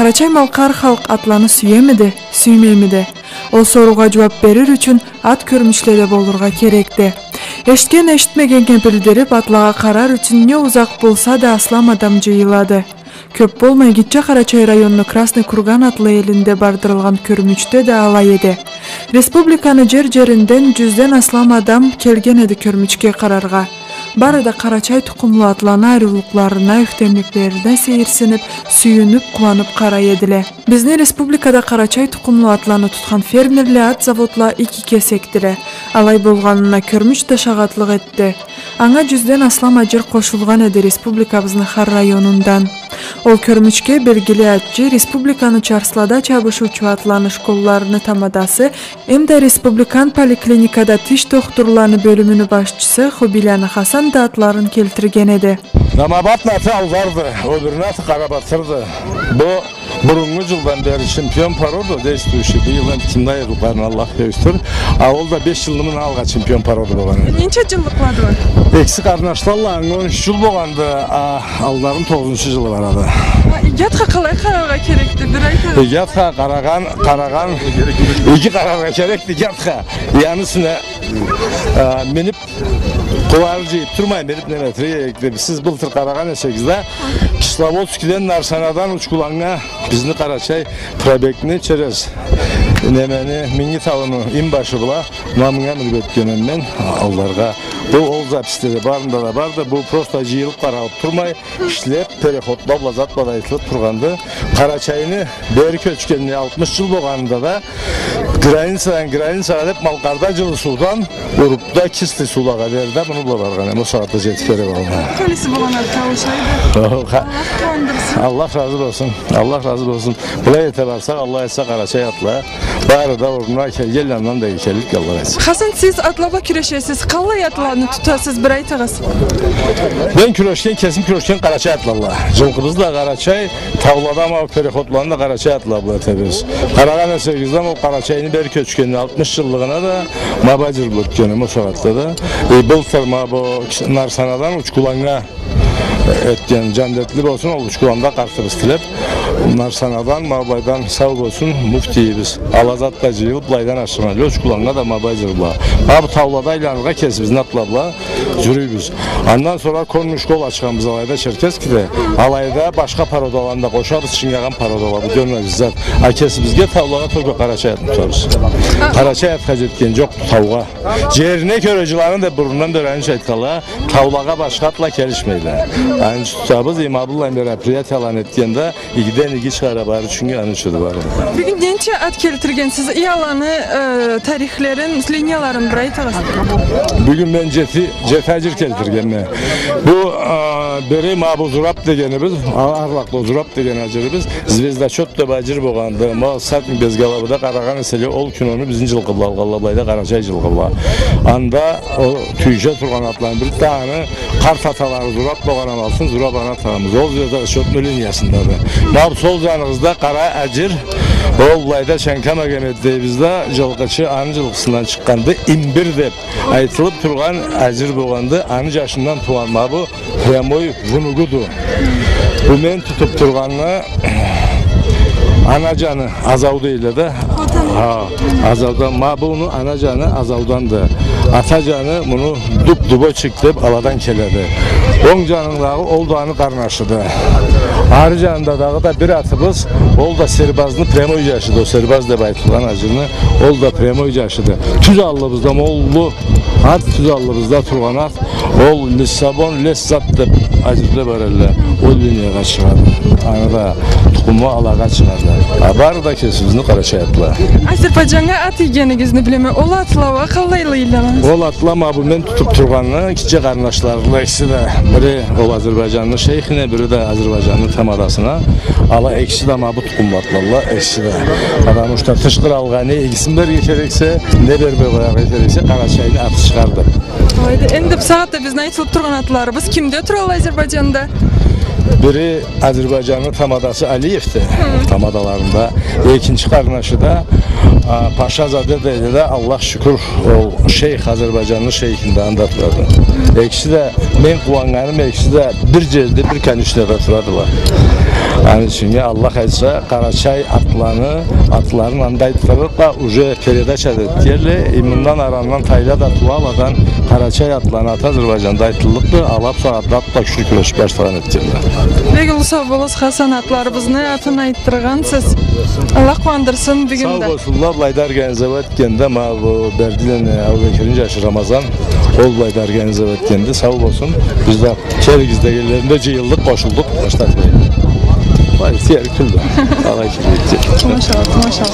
Карачай Малкар халк атланы сүйемиди, сүймеймиди? Ол сорууга жооп берер үчүн ат көрмүчлөрдө болурга керекти. Эшткен эштмегенге билдирип, атлага карар үчүн не узак болса да аслам адам жыйылады. Көп болмай Киче Карачай районунун Красный Курган атлы элинде бардырылган көрмүчтө да алай эди. Республиканы жер-жеринден 100ден аслам адам келген эди көрмүчкө карарга. Бары да Карачай тукумлуу атланы айрылыкларына, үктемдиктерине сейирсинип, сүйүнүп, кубанып карай эдиле. Биздин республикада Карачай тукумлуу атланы туткан фермерлер ат заводла 2 кесектире. Алай болгонуна көрмүч да шагатлык этти. Аңа 100ден аслам ажыр кошулган эди республикабыздын Хар районундан. Ол көрмүчкө белгилүү атчы республиканы чарслада чабышуучу атланы школаларыны тамадасы, эмде республикан поликлиникада тиш доктурларынын бөлүмүнүн башчысы Хубиляна Хасан да атларын келтирген эди. Намабат наты алгарды, öbürüne atı Karabatır'dı. Bu burunlu yıldan beri şampiyon parodu действующий. Bu yıldan kimden yıllarını Allah göğüstür. O da 5 yılımın alga şampiyon parodu boğanı. Neçe yıllık vardı? Eksik arnaşlarla 13 yıl boğandı. Alların 9. yılı var adı. Yatqa qalay qararga kerekti? Bir aytın. Yatqa qaragan 2 qararga kerekti yatqa. Yanısına menip Kovarcıyıp durmayın, benip ne metreye ekledim. Siz Bıltır Karagan eşekizde Kislovodski'den Narsana'dan uçkulağına bizni Karacay Probek'ini çerez. Nemeni, mingi tavını inbaşı bula, namına mülbet gönenmen allarga. Bu olza pistede barında da bardı, bu prosta jiyılıp qarağıp turmay, işlep, perehotla, blazatla da itilip turgandı. Karacay'ını beri köçkenine 60 yıl boğanında da Granitsadan hep Malkarda cılı sudan vurup da Kisli sulağa verdi, bunu bulargan. O saatte jetikleri var. Kalesi boğanar kavuşaydı. Allah razı olsun. Allah razı olsun. Bula yete varsa Allah etse Karacay atla. Bari da uğruna gelyandan da gelip Allah etsin. Hasan siz atlaba küreşesiz, kalay atlarını tutasız bir aytağız. Ben küreşken kesim küreşken Karacay atlarla. Cılkımız da Karacay, tavlada ama perehotlarını da Karacay atlarla tabiiz. Karagan esekizden o Karacay'ını beri köçkenine 60 yıllığına da mabacırlık gönüm o saatte da. Bıltırma bu Narsana'dan uçkulağına etken candetli olsun o uçkulağında kartırız tilep. Narsana'dan, Mabay'dan sağ olsun muftiyimiz. Alazat'ta jıyılıp laydan aşırmalı. Uçkulağına da mabacırla. Bu tavlada ilanıga kesibizin atlarla jürüyübüz. Ondan sonra konmuş kol açığımız alayda Çerkezki'de. Alayda başka parodalarında koşarız, çingagan parodaları görmemiz zat. Kesibizge tavlağa toga Karacay atını tutarız. Karacay at kazetken yok tavga. Cerine körecilerin de burnundan dörenmiş etkala tavlağa başka atla kelişmeyler. Yani tutabız İmadullah'ın bir apriyat alan etkende İgiden igi çıkara bari çünkü anışıdı bari. Bir gün gençe at keltirgen siz iyi alanı tarihlerin, linyaların bir aytağız. Bugün ben cefacir keltirgen. Bu beri mabu zurap degenimiz, arlaklı zurap degen acırımız. Zvezda çöp de bacır boğandı. Ma satın bezgalabıda Karagan eseli ol künonu bizim jılgıbla algallabayda Karacay jılgıbla. Anda o tüyce turgan atlan bir tane kart ataları zurap boğanam alsın, zurap anatağımız. O zvezda çöp linyasındadır. Mab sol canınızda Kara Acır, Oğlayda Şenkama Gemet'te jılgıçı anı jılgısından çıkkandı. İmbir dep aytılıp turgan Acır boğandı. Anı yaşından tuğan mabu Premoy vunugudu. Bu men tutup turganını anacanı Azavdu ile de Azavdan mabunu anacanı Azavdandı. Atacanı bunu duba çıktıp aladan keledi. On canın dağı olduğunu karnaşıdı. Arı canında dağı da bir atımız ol da serbazını premoy yaşıdı. O serbaz da baytılan acını ol da premoy yaşıdı. Tüz allımızda mollu at tüz allımızda turgan at ol Lissabon Lessat da acıklı barelle o dünyaya çıkardı. Anada tukumu alağa çıkardı. Barı da kesizini Karacay atla. Azerbaycan'a at yiyenigizni bileme. Ol atlava kalaylı ilanız. Ol atlama bu men tutup turganını kiçe karnaşlarla ikisi de biri ol Azerbaycanlı şeyhine biri de Azerbaycanlı tamadasına ala ekşi de ma bu tukum atlarla ekşi de. Adam uçta tışkır alğanı ikisini bir gerekse ne berbe koyar gerekse Karacay'ını atı çıkardı. Endi bu saatte biz aytılıp turgan atlarımız kimde tural Azerbaycan'da? Biri Azerbaycanlı tamadası Aliyev'ti. Tamadalarında. İkinci karnaşı da Paşazade deydi de Allah şükür o şeyh Azerbaycanlı şeyhinde anlatırdı. İkisi de men kuvanlarım ikisi de bir cezde bir kanüşte oturardılar. Yani çünkü Allah etse Karaçay atların andaydılar da uje periyodaç edettiğerle imundan aranılan tayla da tuvaladan Karaçay atlarını Azerbaycan'da aytıldıklı alap sonra da küçük küreş başlayan ettiğinde. Peki ulusa bolus Hasan atlarımızı atın ayttırgansız. Allah kuandırsın bir günde. Sağ olsunlar Baydar organize etkende ma bu Berdilen Avbekir'in yaşı Ramazan ol Baydar organize etkende sağ olsun. Biz de Kergiz'de yerlerinde yıllık koşulduk başladık. Vay diğer küldü. Allah için. Maşallah.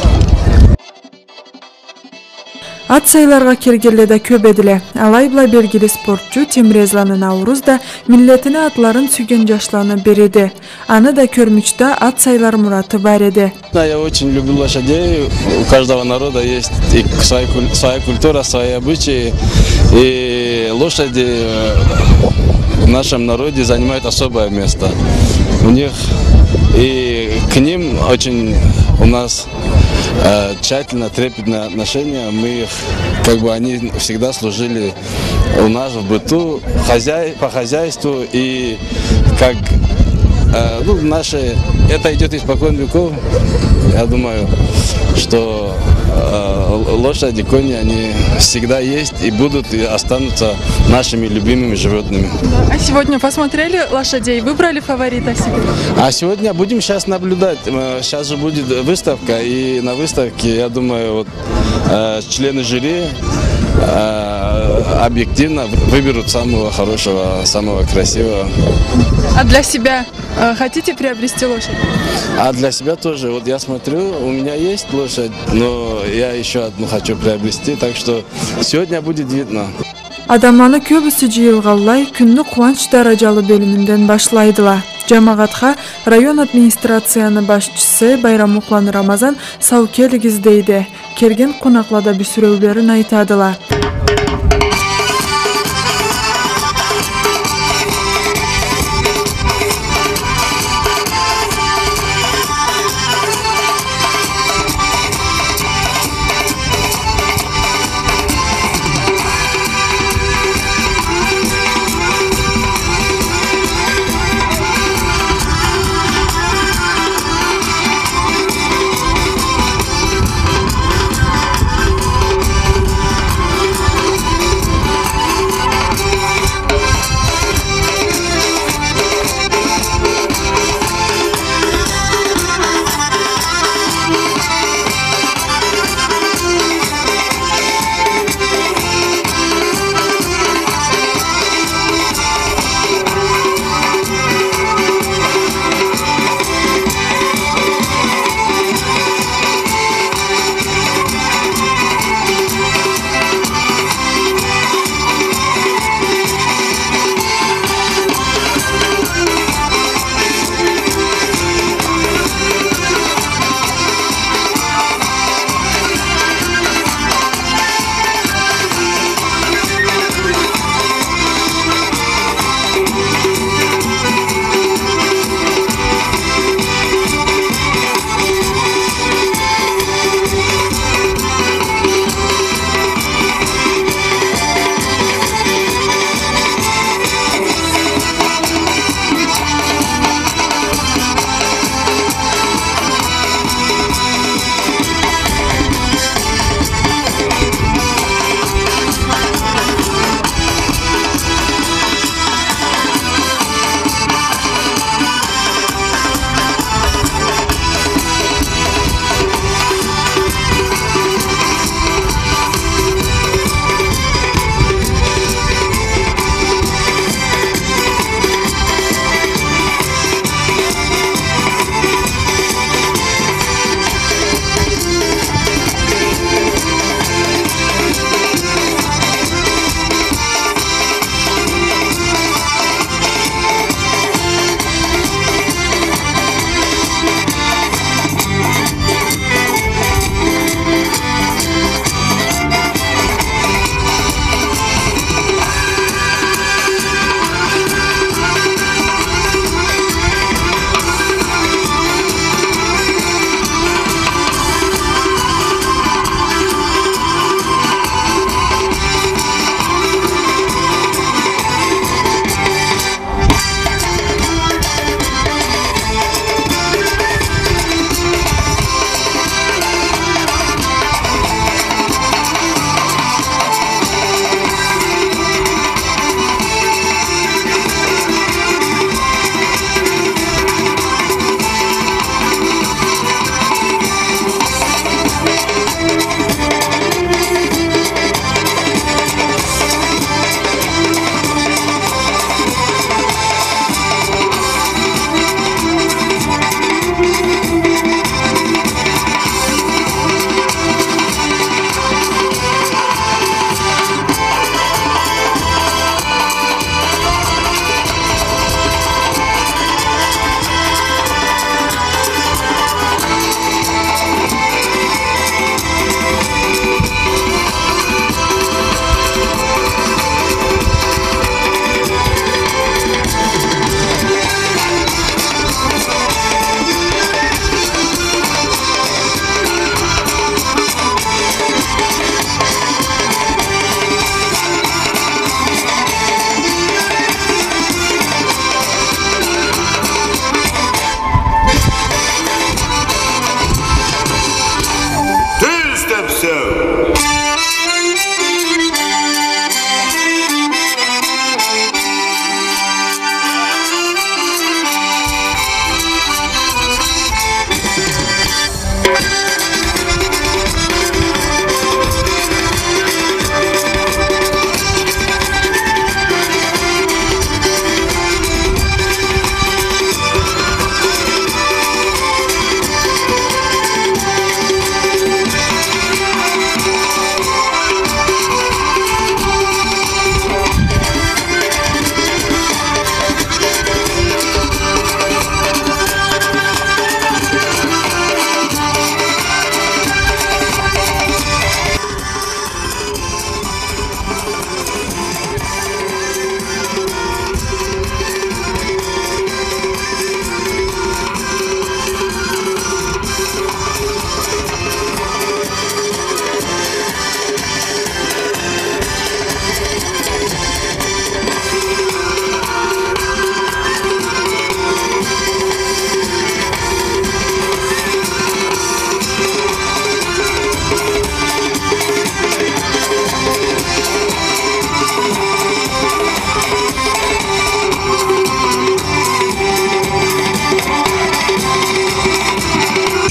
At sayılarga kirgellede köp edile. Alay belgili sportçu Timrezlan'ın Navruz'da milletine atların sügen yaşlarını beredi. Anı da körmüşte at sayılar muratı var edi. Я очень люблю лошадей. У каждого народа есть своя культура, свои обычаи. И лошади в нашем народе занимают особое место. У них и к ним очень у нас тщательно, трепетное отношение. Мы их, как бы они всегда служили у нас в быту, по хозяйству и как это идет испокон веков. Я думаю, что лошади, кони, они всегда есть и будут и останутся нашими любимыми животными. А сегодня посмотрели лошадей, выбрали фаворита себе? А сегодня будем сейчас наблюдать. Сейчас же будет выставка, и на выставке, я думаю, вот, члены жюри объективно выберут самого хорошего, самого красивого. А для себя хотите приобрести лошадь? А для себя тоже. Вот я смотрю, у меня есть лошадь, но я еще одну хочу приобрести, так что сегодня будет видно. Адаманы көбісі жиылғалай күнні қуанч даражалы бөлімінден башлайдыла. Жамағатқа район администрацияны башчысы Байрамуклан Рамазан сау келігіз дейді. Керген қонақлада бүсіреулерін айтадыла.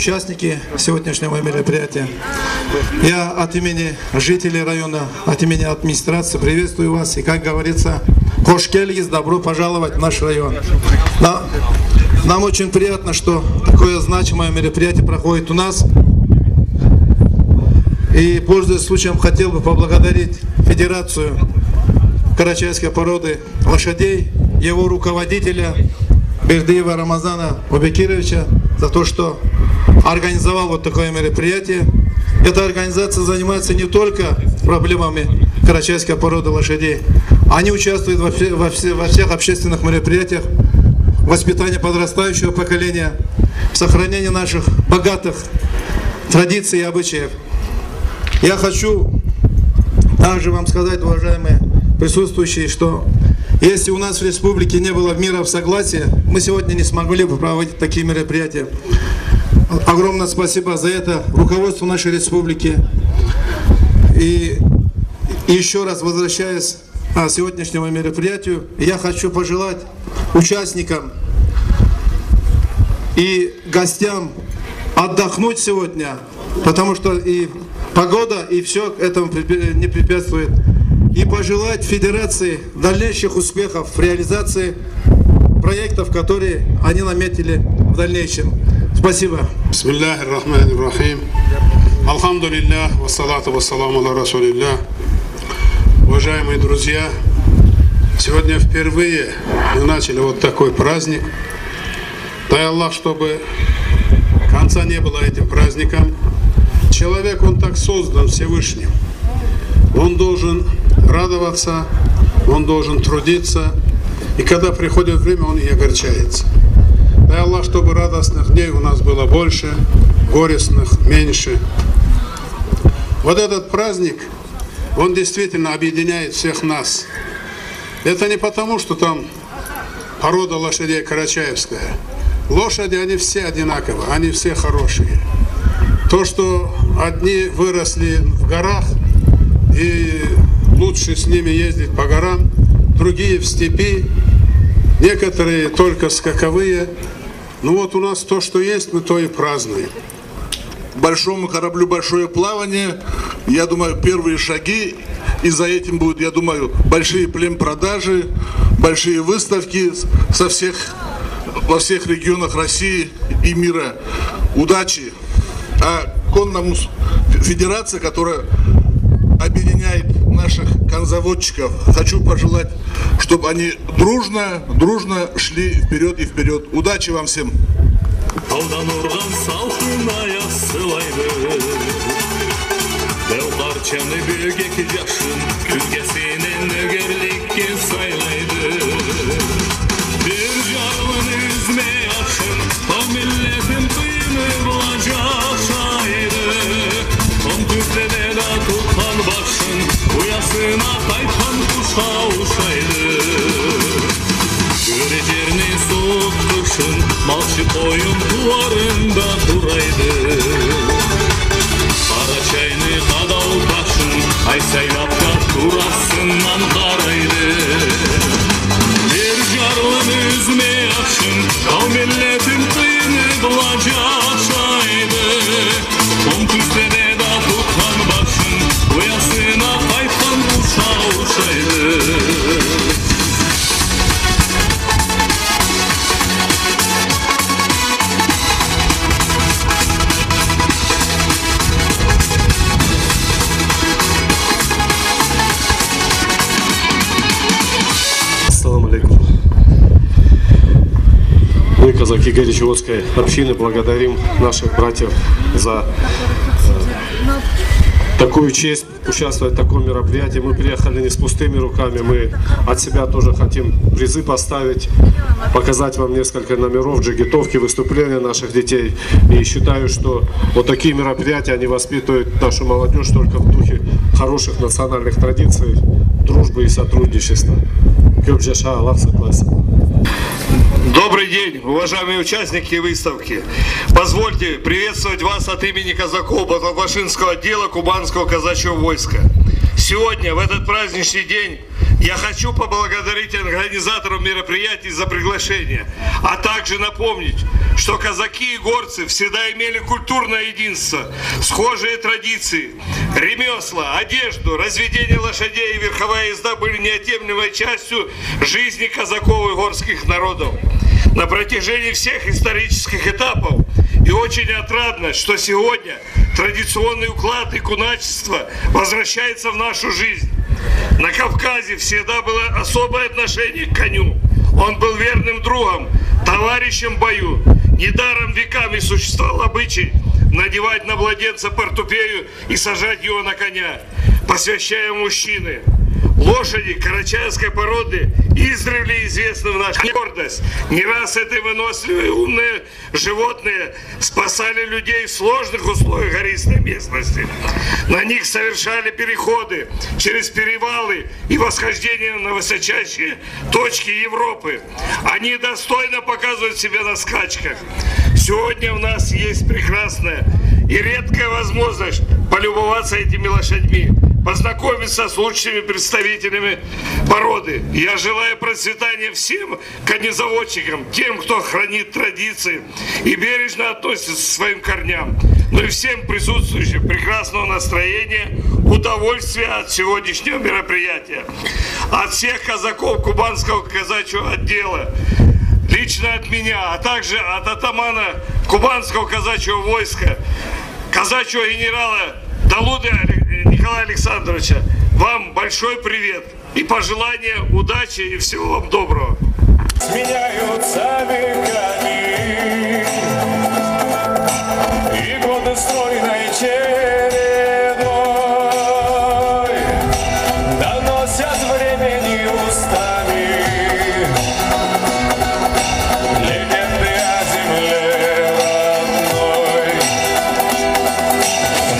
участники сегодняшнего мероприятия. Я от имени жителей района, от имени администрации приветствую вас. И, как говорится, хош келгиз, добро пожаловать в наш район. Нам очень приятно, что такое значимое мероприятие проходит у нас. И, пользуясь случаем, хотел бы поблагодарить Федерацию карачайской породы лошадей, его руководителя Бердыева Рамазана Убекировича за то, что организовал вот такое мероприятие. Эта организация занимается не только проблемами карачайской породы лошадей. Они участвуют во всех общественных мероприятиях, воспитания подрастающего поколения, сохранения наших богатых традиций и обычаев. Я хочу также вам сказать, уважаемые присутствующие, что если у нас в республике не было мира в согласии, мы сегодня не смогли бы проводить такие мероприятия. Огромное спасибо за это руководству нашей республики. И еще раз возвращаясь к сегодняшнему мероприятию, я хочу пожелать участникам и гостям отдохнуть сегодня, потому что и погода, и все этому не препятствует. И пожелать Федерации дальнейших успехов в реализации проектов, которые они наметили в дальнейшем. Спасибо. Бисмиллахи рахмани рахим. Алхамдулиллах, вассалату вассаламу аля расулиллах. Уважаемые друзья, сегодня впервые мы начали вот такой праздник. Дай Аллах, чтобы конца не было этим праздникам. Человек, он так создан Всевышним. Он должен радоваться, он должен трудиться. И когда приходит время, он не огорчается. Дай Аллах, чтобы радостных дней у нас было больше, горестных меньше. Вот этот праздник, он действительно объединяет всех нас. Это не потому, что там порода лошадей карачаевская. Лошади, они все одинаковые, они все хорошие. То, что одни выросли в горах, и лучше с ними ездить по горам, другие в степи, некоторые только скаковые. Ну вот у нас то, что есть, мы то и празднуем. Большому кораблю большое плавание, я думаю, первые шаги, и за этим будут, я думаю, большие племпродажи, большие выставки во всех регионах России и мира. Удачи! А конному федерация, которая объединяет наших конзаводчиков, хочу пожелать, чтобы они дружно шли вперед и вперед. Удачи вам всем! Uyasına kaytan kuşa uşaydı. Göreceğini soğuk kışın malçı koyun duvarında duraydı. Karaçayını kadal taşın ay seylapta durasından karaydı. Bir carlın üzme yaşın kal milletin kıyını bulacakşaydı. Tom küstede da tutan başın uyasına kaytan kuşa uşaydı. Ассаламу алейкум. Мы, казаки Горячеводской общины, благодарим наших братьев за такую честь участвовать в таком мероприятии. Мы приехали не с пустыми руками, мы от себя тоже хотим призы поставить, показать вам несколько номеров, джигитовки, выступления наших детей. И считаю, что вот такие мероприятия, они воспитывают нашу молодежь только в духе хороших национальных традиций, дружбы и сотрудничества. Добрый день, уважаемые участники выставки. Позвольте приветствовать вас от имени казаков Баталбашинского отдела Кубанского казачьего войска. Сегодня, в этот праздничный день, Я хочу поблагодарить организаторов мероприятий за приглашение, а также напомнить, что казаки и горцы всегда имели культурное единство, схожие традиции, ремесла, одежду, разведение лошадей и верховая езда были неотъемлемой частью жизни казаков и горских народов. На протяжении всех исторических этапов и очень отрадно, что сегодня традиционный уклад и куначество возвращается в нашу жизнь. На Кавказе всегда было особое отношение к коню. Он был верным другом, товарищем в бою. Недаром веками существовал обычай надевать на младенца портупею и сажать его на коня, посвящая мужчины. Лошади карачаевской породы издревле известны в нашей гордость. Не раз эти выносливые и умные животные спасали людей в сложных условиях гористой местности. На них совершали переходы через перевалы и восхождение на высочайшие точки Европы. Они достойно показывают себя на скачках. Сегодня у нас есть прекрасная и редкая возможность полюбоваться этими лошадьми, познакомиться с лучшими представителями породы. Я желаю процветания всем конезаводчикам, тем, кто хранит традиции и бережно относится к своим корням. Ну и всем присутствующим прекрасного настроения, удовольствия от сегодняшнего мероприятия. От всех казаков Кубанского казачьего отдела, лично от меня, а также от атамана Кубанского казачьего войска, казачьего генерала Далуды Николая Александровича, вам большой привет и пожелания удачи и всего вам доброго. Сменяются веками, и годы стройной чередой доносят времени устами легенды о земле родной.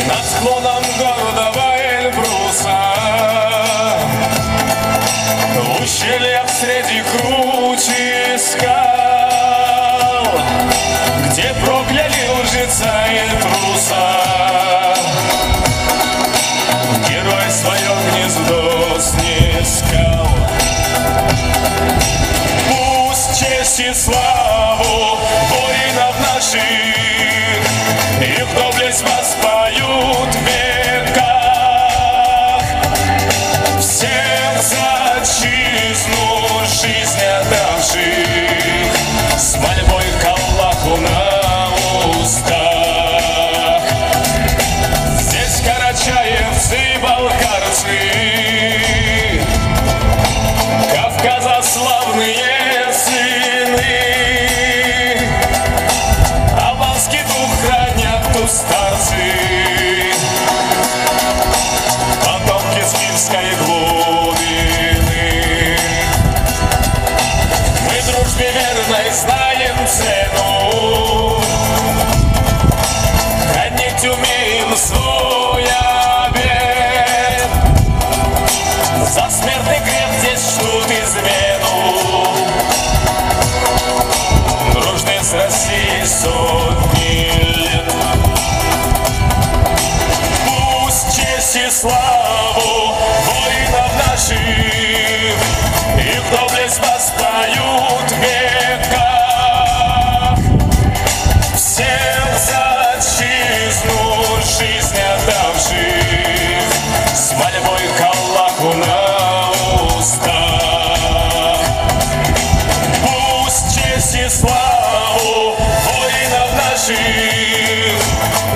Над склоном гордого Эльбруса, в ущельях среди кручи скал, где прокляли лжеца Эльбруса, герой свое гнездо снискал. Пусть честь и славу воинов наших их доблесть воспоют в веках. Всем за отчизну жизнь отдавших, с мольбой к Аллаху на устах. Здесь карачаевцы, балкарцы, Кавказа славные сыны, албанский дух хранят старцы, потомки Спирской глубины. Мы дружбе верной знаем цену, хранить умеем свой обет. За смертный грех здесь ждут измену, дружны с Россией сотни лет. Пусть честь и славу воинов наших их доблесть воспоют в веках. Всем за отчизну жизнь отдавших, с мольбой к Аллаху на устах. Пусть честь и славу воинов наших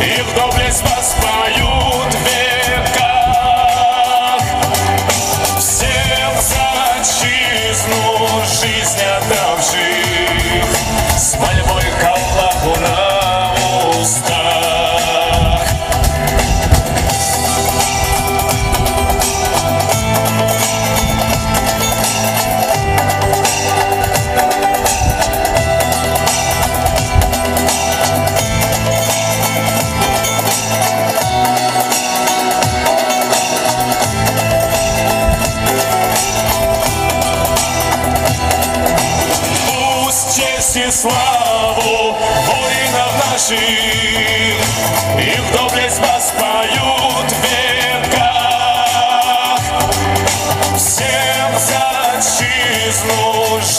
их доблесть воспоют в веках.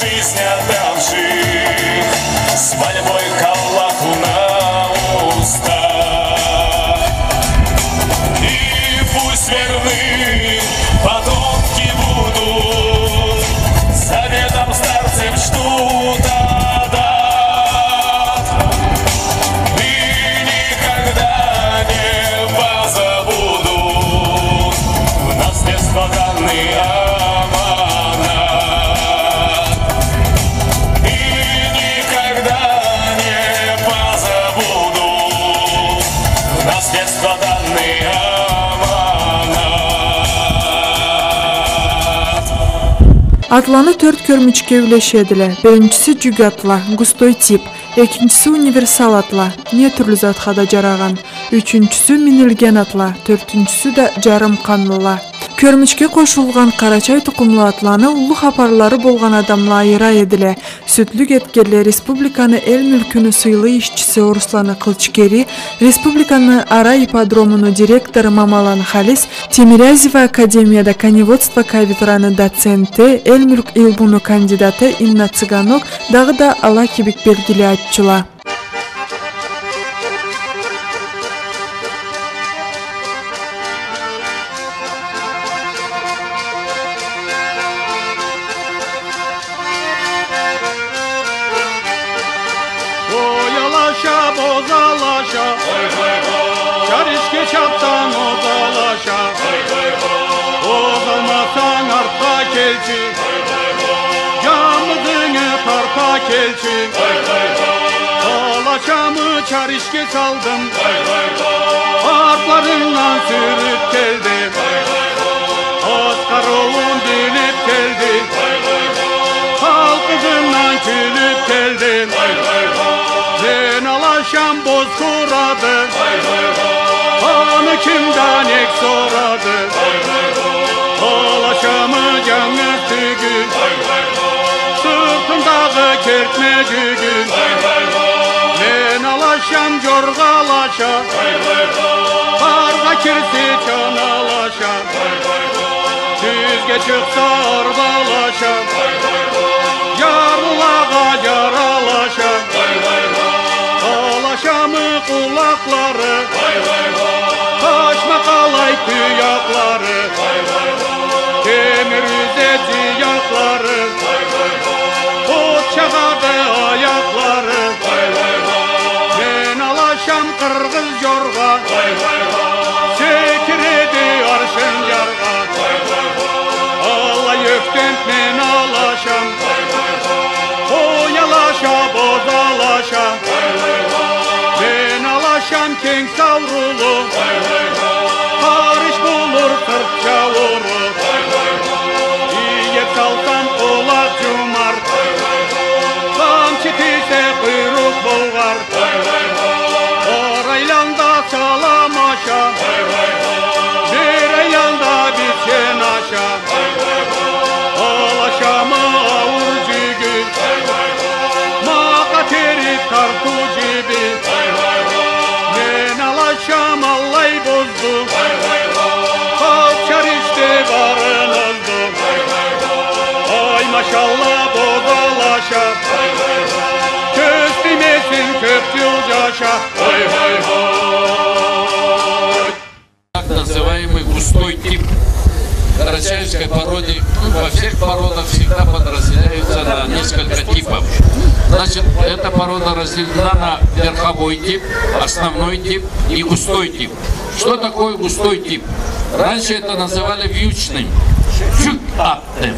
жизнь отдавших, с мольбой каллаху на устах. И пусть верны потомки будут, заветом старцем ждут отдат. И никогда не позабудут в наследство данный аманат. И никогда не позабудут в наследство данный аманат. Atlanı 4 körmüçke üleşediler. Birincisi cüg atla, gustoy tip. İkincisi universal atla, ne türlü zatxada jarağan. Üçüncüsü minilgen atla, dörtüncüsü de jarım kanlıla. Körmüçke koşulgan Karaçay tukumlu atlanı ullu haparları bolgan adamla ayıra edile. Sütlük etkerli Respublikanı el mülkünü sıylı işçisi Ruslanı Kılçkeri, Respublikanı Ara ipodromunu direktoru Mamalan Halis, Timirazeva Akademiyada Kanivodstva kavitranı doценти, el mülk ilbunu kandidatı Inna Tsiganok dağı da ala kibik belgili atçıla. Oyalaşa, bozalaşa, çarışke çaptan ozalaşa, ozalmasan arpa kelçi, camıdını parpa kelçi, olaşamı çarışke saldım, arplarından sürüp geldim, Oscar oğlum dinip geldi, halkızından külüp geldim. Ben alaşam boz kuradı, onu kimden ek soradı, alaşamı canı tügün, sırtımdağı kertme cügün. Ben alaşam jorgalaşa, karga kirsi çanalaşa, düzge çıksa ardalaşa, yarlağa yaralaşa. Alaşamı kulakları, kaçma kalay tüyakları, demir üzeti yakları, ot çağadı ayakları. Ben alaşam kırgız yorga, çekiredi arşın yarga. Allah yökten men alaşam, oyalaşa bozalaşa. Ben alaşam keng savrulu, karış bulur kırk çavuru. İyep salsam olak cumar, kamçı tise kuyruk bulgar. Oraylanda salamaşa, Dereylanda bitken aşa. Alaşamı avur cügü, makateri tartu cibi. Ben alaşam allay bozdu, kalçar işte varın oldu. Ay maşallah bozalaşa, köstümesin köpçül yaşa. Oy oy oy. Так называемый густой тип карачаевской породы, во всех породах всегда подразделяются на несколько типов. Значит, эта порода разделена на верховой тип, основной тип и густой тип. Что такое густой тип? Раньше это называли вьючным, чук-аттев.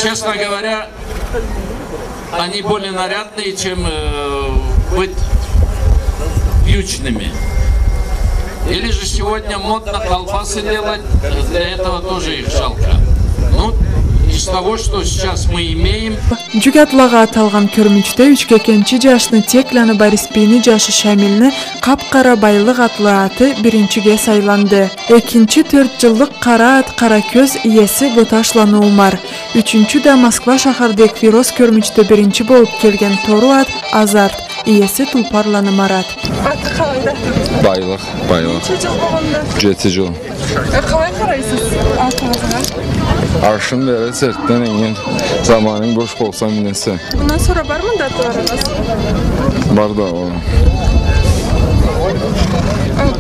Честно говоря, они более нарядные, чем быть вьючными. Или же сегодня модно колбасы делать, для этого тоже их жалко. Ну, из того, что сейчас мы имеем. Cüg atlağa atalgan körmüçte 3-2 yaşını Teklanı Barispini jaşı Şamilni kapkara baylık atlı atı birinciге saylandı. Ekinci 4 yıllık kara at Karaköz iyesi Botaşlanı Umar. Üçüncü de Moskva şahardaki Viroz körmüçte birinci bolup kelgen Toru at Azart. İyesi Tulparlanı Marat. Байлық. Неше жыл болғанда? 7 жыл. Қалай қарайсыз атыңызға? Аршын бері сәрттен енген заманың бош болса мінесі. Бұнан sonra бар мында атыларыңыз? Бар да о.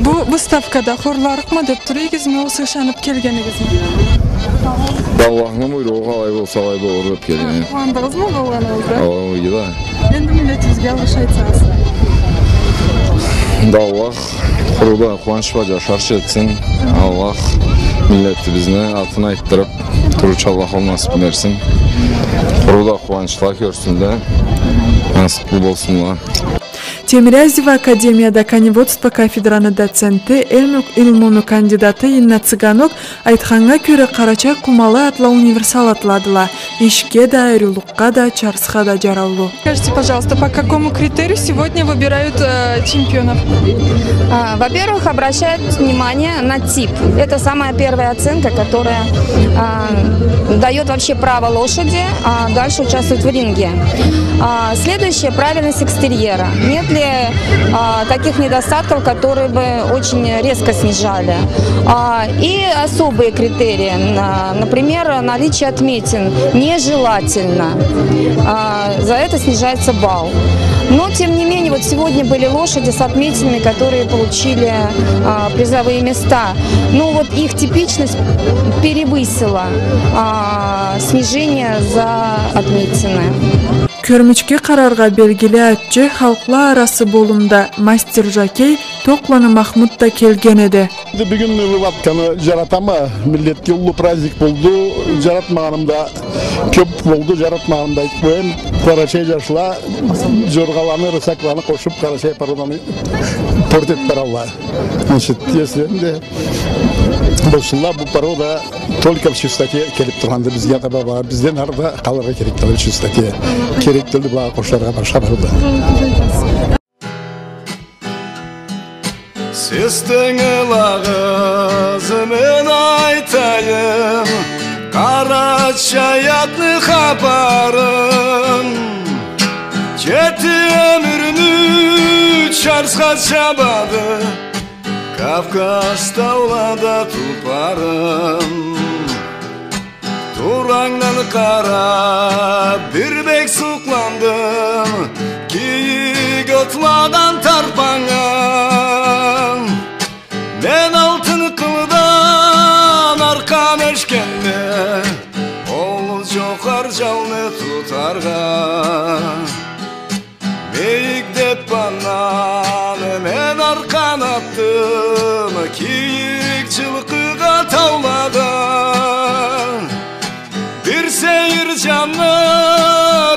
Бұл выставкада хорларық ма деп тұр егізме осы шанып келгенігізме? Аллахның бұйрығы қалай болса алай болыр деп келген. Қуандыңыз ма болғаныңызда? Ойы да. Енді милletімізге алғыш айтсаңыз. Аллах құруда қуаныш ба жашаршы етсін. Аллах милletті бізіне атын айттырып, тұруч Аллах ол насып берсін. Құруда қуанышла көрсінді. Насып болсынла. Тимирязева академияда коневодство кафедраны доценти, илмуну кандидаты Инна Цыганок айтханга көрі Карачай кумалы атла универсал атладыла. Ишке да, айрылыққа да, чарсқа да жараулу. Скажите, пожалуйста, по какому критерию сегодня выбирают чемпионов? Во-первых, обращают внимание на тип. Это самая первая оценка, которая дает вообще право лошади дальше участвовать в ринге. Следующее – правильность экстерьера. Нет ли таких недостатков, которые бы очень резко снижали. И особые критерии, например, наличие отметин нежелательно. За это снижается балл. Но, тем не менее, вот сегодня были лошади с отметинами, которые получили призовые места. Ну вот их типичность перевысила снижение за отметины. Көрмүчкө карарга белгилүү атчы халкла арасы болумда мастер жокей Токланы Махмуд да келген эди. Бүгүн выватканы жаратама, милletке улуу праздник болду, жаратмаганымда көп болду, жаратмаганымда айтып коем. Карачай жашла жоргаланы, рысакланы кошуп Карачай пароданы порт этип баралла. Значит, если болсунла бул порода только в чистоте келип турганды бизге таба бар. Бизден арда калырга керек в чистоте. Керектелди буга кошларга башка барды. Сестің ағызымен айтайын Қарачай атны хабарын Жеті өміріні чарсқа жабады Кавказ таулада тұлпарын Тураңнан қара бірбек сұқландым Киік отлаган тарпаңан Мен алтын қылдан арқам өшкенде Ол жоқар жалны тұтарға Мейік деп бананы мен арқан аттым Киік жылқыға тауладан Bir seyir canlı,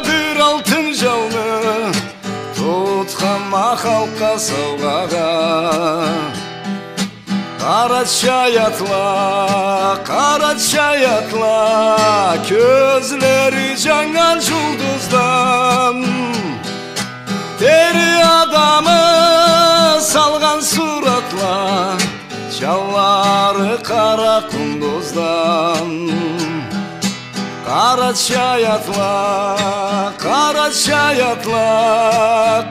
bir altın жалны Tutqanma halqa savgağa Қарачай атла Közleri жаңған жұлдыздан Deri adamı salған suratla Жаллары қара құндыздан Қарачай атла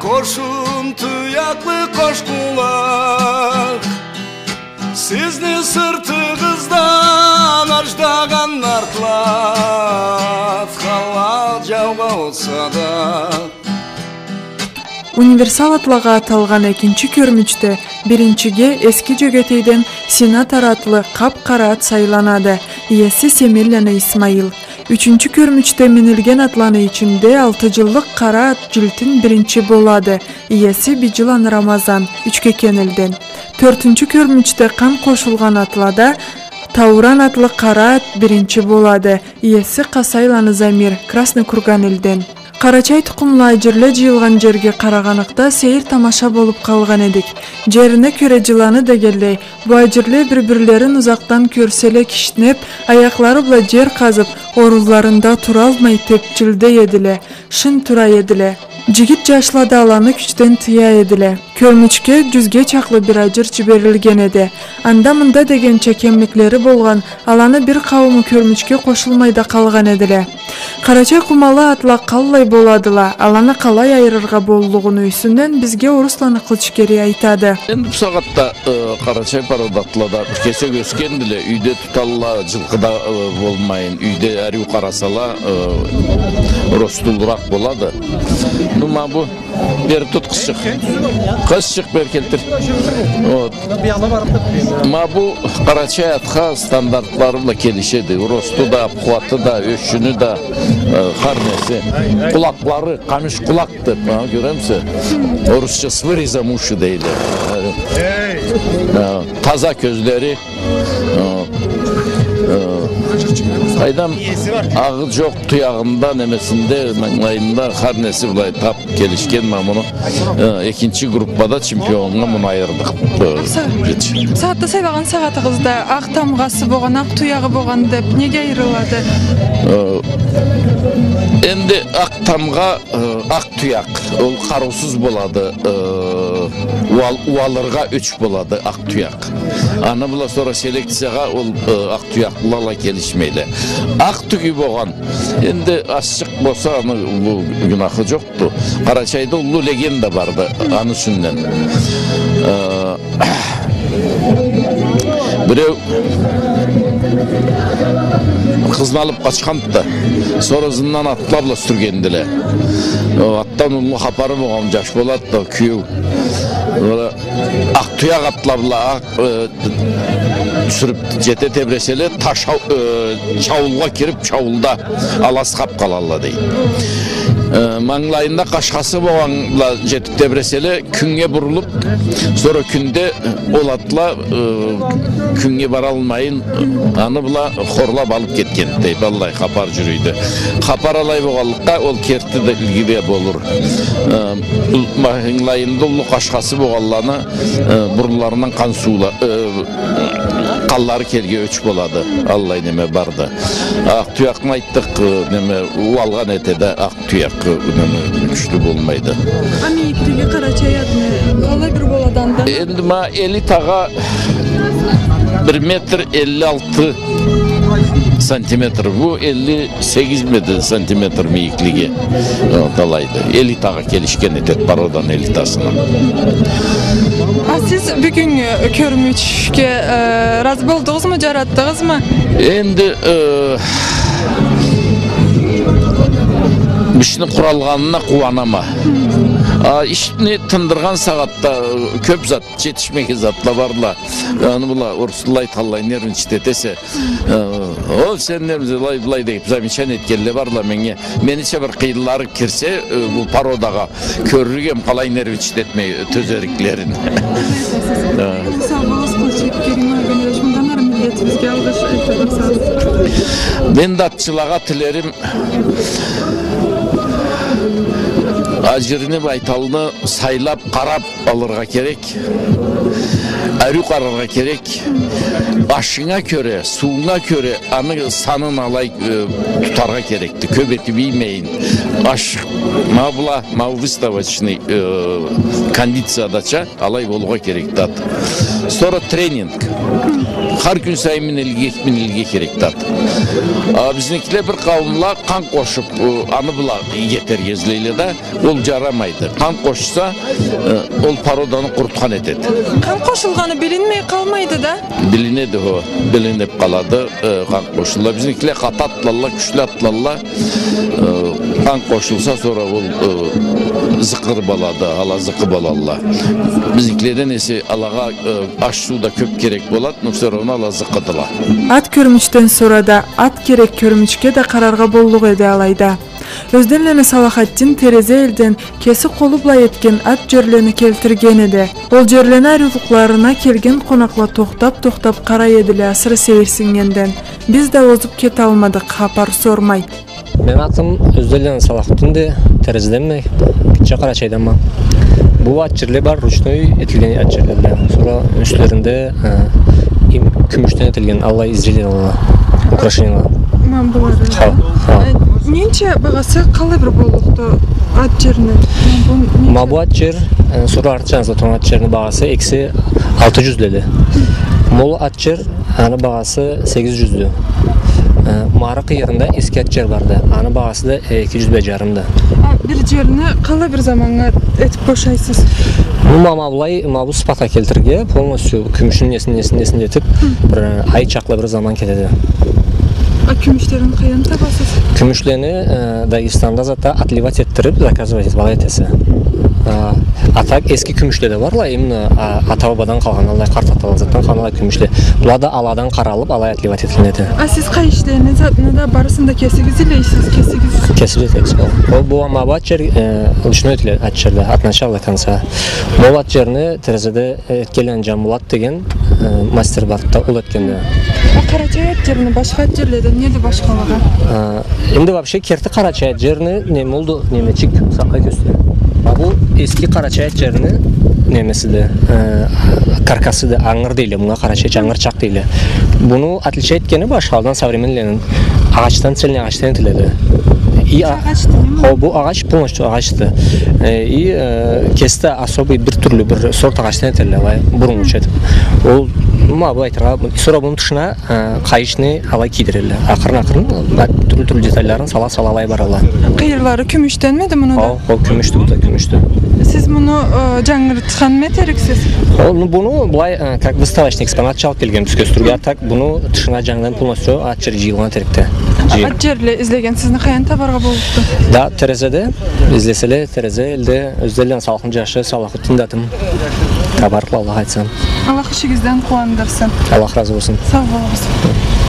Қошын тұяқлы қош құлақ Сізні сыртығыздан аждаған нартлат Халал жауға олса да Универсал атлага аталган экинчи көрмүчтө биринчиге эски жөгөтөйдөн сенатор атлы кап-кара ат сайланады. Иеси Семеллана Исмаил. Үчүнчү көрмүчтө минилген атланы ичинде 6 жылдык кара ат жилтин биринчи болады. Иеси Биджилан Рамазан 3 кенелден. 4-чү көрмүчтө кан кошулган атлада Тауран атлы кара ат биринчи болады. Иеси Касайланы Замир Красный Курган элден. Карачай тукумлуу ажырлы жыйылган жерге караганыкта сейир тамаша болуп калган эдик. Жерине көрө жыланы дегелдей, бу ажырлы бири-бирлерин узактан көрсө эле киштинеп, аяклары була жер казып, оруларында тура алмай тепчилде едиле, шын тура едиле. Жигит жашлады аланы күчтен тыя эдиле. Көрмүчкө 100ге чаклы бир ажыр жиберилген эди. Анда мында деген чекемликлери болгон, аланы бир кабымы көрмүчкө кошулмай да калган эдиле. Карачай кумалы атла каллай боладыла, аланы калай айырырга болдугун үйсүндөн бизге Руслан Кылчкери айтады. Энд бу сагатта Карачай пародатлада кесе өскендиле, үйдө туталла, жылкыда болмайын, үйдө арю карасала ростулураак болады. Нума бу бер тут кызчык. Кызчык бер келтир. Вот. Ма бу Карачай атка стандартлары менен келишеди. Росту да, куаты да, өшүнү да, харнеси. Кулаклары камыш кулак деп көрөмсү. Орусча с вырезом уши дейли. Таза көздөрү. Айдам ағы жоқ тұяғында немесінде маңлайында харнесі бұлай тап келішкен мамыны екінші группада чемпионға мұны айырдық. Сағатта сайбаған сағатығызда ақ тамғасы болған, ақ тұяғы болған деп неге айырылады? Енді ақ тамға ақ тұяқ, ол қарусыз болады, уалырға үш болады ақ тұяқ. Аны бұла sonra селекцияға ол ақ тұяқлала келішмейлі. Ақ түгі болған, енді ашық болса, аны günahı жоқты. Карачайда ұлы легенда барды, аны сүннен. Біреу қызын алып қашқанды, sonra зыннан атлабла сүргенділі. Аттан ұлы қапары болған жаш болады, күйеу. Ақ тұяқ атлабла, түсіріп жете тебреселі, чауылға кіріп, чауылда аласқап қалалла дейді. Маңлайында қашқасы болғанла жетіп тебреселі, күнге бұрылып, sonra күнде ол атла күнге бара алмайын, аны бұла қорлап алып кеткен дейді, аллай қапар жүрейді. Қапар алай болғалыққа ол керті ділгіде болыр. Маңлайында ұлы қашқасы болғаланы бұрыларынан қан суыла, қаллары келге өч болады, аллай неме барды. Ақ тұяқын айттық, неме уалған етеді ақ тұяқ күшті болмайды. Амиіктіге Карачай адыны қалай бір боладанды? Енді ма элитаға 1 метр 56 сантиметр, bu 58 сантиметр мейікліге талайды. Элитаға келішкен етеді пародан элитасына. Siz bugün körmüçke razı boldunuz mu, jarattınız mı? Енді бішіні құралғанына қуанама. İşini tındırgan sağatta köp zat, жетişmeki zatla barla. Yani bula orsulay tallay nervin çitetese. O sen nervin lay deyip zaminşen etkelle barla menge. Meniçe bir kıyılları kirse bu parodaga körrügem kalay nervin çitetmeyi tözeriklerin. Ben de atçılağa tilerim. Ajırını baytalını saylap qarab alırga gerek. Arı qararga gerek. Başına köre, suğuna köre anı sanın alay tutarga gerekti. Köbeti bilmeyin. Aşk mabla mavvistavachny konditsiyadacha alay bolga gerekti. Sonra trening. Har gün sayın minilge gerekti. Biznikiler bir kavimla kan koşup anı bula yeter gezleyle de ol jaramaydı. Kan koşsa ol parodanı kurtkan etedi. Kan koşulganı bilinmey kalmaydı da? Bilinedi o. Bilinip kaladı kan koşullar. Biznikiler katı atlarla, güçlü atlarla kan koşulsa sonra ol zıkır baladı, hala zıkı balarla. Biznikilerden esi alağa aş suda köp gerek bolat, sonra onu ala zıkıdılar. At körmüşten sonra da at gerek körmüşke de kararga bolluk ede alayda. Özdenleme Salahattin tereзе elden kesi kolubla etken at jörleni keltirgen edi. Ol jörleni aryluklarına kelgen konakla toktap karay edile asırı sevirsingenden. Biz de ozуп kete almadık hapar sormay. Ben atım Özdenleme Salahattin de terezeden mi? Gitçe Karachay'dan mı? Bu at jörle bar, rучной etilgen at jörlerden. Sonra üstlerinde kümüşten etilgen Allah izrelen Allah. Украшениялар. Мамбулары. Ненче бағасы қалай бір болуқты ат жеріне? Бу ат жер, суру артчаңызда тоң ат жерінің бағасы экси 600 леді. Мол ат жер, аны бағасы 800 лі. Мары қиырында ескі ат жер барды, аны бағасы да 200 жарымды. Бір жеріне қалай бір заманға етіп қошайсыз? Мабу спата келтірге, полностью күмішін несін етіп, бір ай чақлы бір заман кетеді. Күміштерін қиын табасыз? Күмішлені Дагестанда зата отливать еттіріп, заказывать етіп ала етесі. А так eski күмішлері барлар, именно ата-бабадан қалған алай қарт ата-бабадан қалған алай күмішле. Бұлар да аладан қаралып, алай отливать етілінеді. Сіз қай іштеріне затында барысында кесігіз илейсіз, кесігіз? Кесіп етеміз бұл. Бұл мабу ат жер ұлшыны өтілі ат жерді, от начала до конца. Бұл ат жеріні тәрізеді еткелен Жамбулат деген мастер бартта ұл өткенде. Қарачай ат жеріні башқа ат жерледі, неді башқалыға? Енді вообще керті Қарачай ат жеріні неме oldu, немечік саққа көсті. Бұл eski Қарачай ат жеріні немесіді, каркасыды аңыр дейлі, бұңа Қарачай аңыр чақ дейлі. Бұны отличай еткені башқалдан современленің ағаштан цельный ағаштан етіледі. Бұл ағаш полностью ағашты. И кесті особый бір түрлі бір сорт ағаштан етілі, бұрын ұшет. Ол бұл айтырға, сұра бұның тұшына қайышыны алай кейдірелі. Ақырын түрлі детальдарын сала-салалай барала. Қиырлары күміштен меді мұны да? Ол күмішті бұда, күмішті. Сіз мұны жаңғыртқан метеріксіз? Бұны бұлай как выставочный экспонат чалып келген түскөстірге, так бұны тұшына жаңдан полностью ат жер жиылған теректі. Ат жерлі izlеген сізні қаян табарға болыпты? Да, Терезеде, izleселі, Терезе елде өздерден салқын жашы, салақы түндатым. Табарқы Аллах айтсам. Аллах ішігізден қуандырсын. Аллах разы болсын. Сау болыңыз.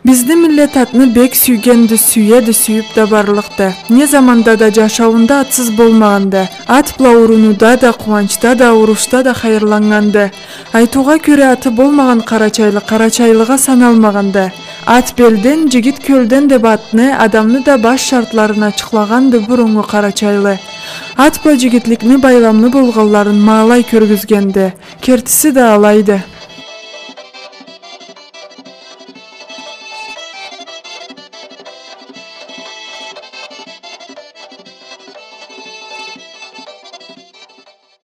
Бізді миллет атны бек сүйгенді сүйіп да барлықты. Не заманда да жашауында атсыз болмағанды. Ат плаурунуда да, қуанчта да, урушта да хайырланғанды. Айтуға көре аты болмаған қарачайлыға саналмағанды. Ат белден, жігіт көлден деп атны, адамны да баш шартларына чықлағанды бұрынғы Қарачайлы. Ат ба жігітлікні байламны болғаларын мағалай көргізгенді. Кертісі да алайды.